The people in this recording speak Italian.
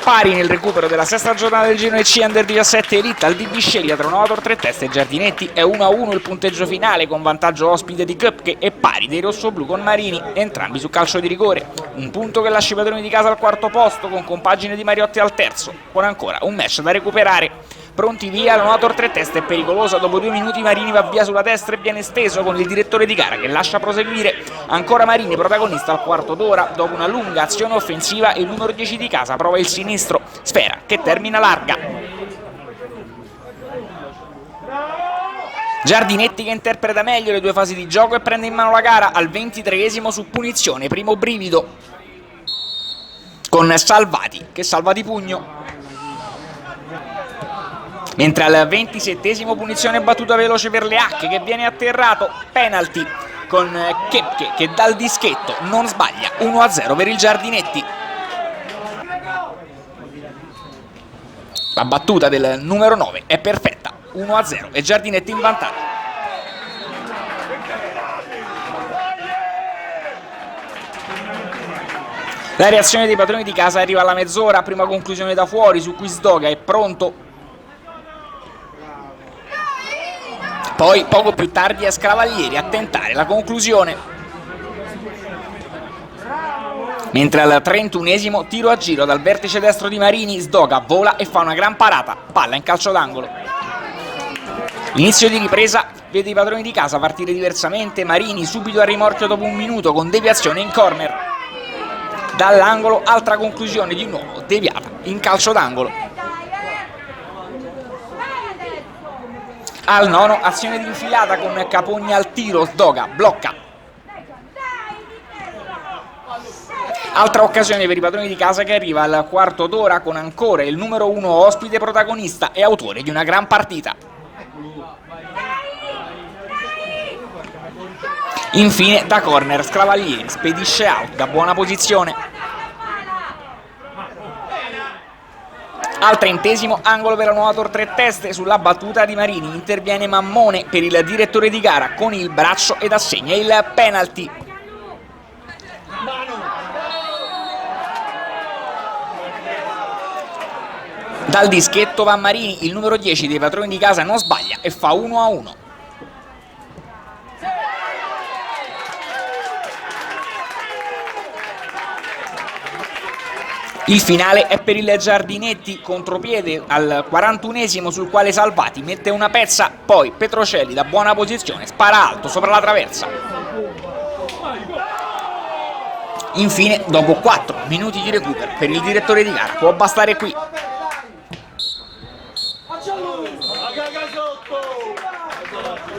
pari nel recupero della sesta giornata del Girone C Under 17 Elite al DB Sceglia tra Novator 3 Teste e Giardinetti. È 1-1 il punteggio finale con vantaggio ospite di Cup che è pari dei rossoblù con Marini, entrambi su calcio di rigore. Un punto che lascia i padroni di casa al quarto posto con compagine di Mariotti al terzo, con ancora un match da recuperare. Pronti via, la Novator 3 Teste è pericolosa, dopo 2 minuti Marini va via sulla destra e viene steso con il direttore di gara che lascia proseguire. Ancora Marini protagonista al quarto d'ora, dopo una lunga azione offensiva il numero 10 di casa prova il sinistro, sfera che termina larga. Giardinetti che interpreta meglio le due fasi di gioco e prende in mano la gara al 23esimo su punizione, primo brivido, con Salvati che salva di pugno. Mentre al 27esimo punizione battuta veloce per Leacche che viene atterrato, penalty con Kepke che dal dischetto non sbaglia, 1-0 per il Giardinetti. La battuta del numero 9 è perfetta, 1-0 e Giardinetti in vantaggio. La reazione dei padroni di casa arriva alla mezz'ora, prima conclusione da fuori su cui Sdoga è pronto. Poi poco più tardi è Scravaglieri a tentare la conclusione. Mentre al 31esimo tiro a giro dal vertice destro di Marini, Sdoga vola e fa una gran parata, palla in calcio d'angolo. L'inizio di ripresa vede i padroni di casa partire diversamente, Marini subito a rimorchio dopo un minuto con deviazione in corner. Dall'angolo altra conclusione di nuovo deviata in calcio d'angolo. Al nono azione di infilata con Capogna al tiro, Sdoga blocca. Altra occasione per i padroni di casa che arriva al quarto d'ora con ancora il numero 1 ospite protagonista e autore di una gran partita. Infine da corner Scravaglieri spedisce out da buona posizione. Al 30esimo angolo per la Novator 3 Teste, sulla battuta di Marini interviene Mammone per il direttore di gara con il braccio ed assegna il penalty. Dal dischetto va Marini, il numero 10 dei padroni di casa non sbaglia e fa 1-1. Il finale è per il Giardinetti, contropiede al 41esimo sul quale Salvati mette una pezza, poi Petrocelli da buona posizione spara alto sopra la traversa. Infine, dopo 4 minuti di recupero per il direttore di gara, può bastare qui.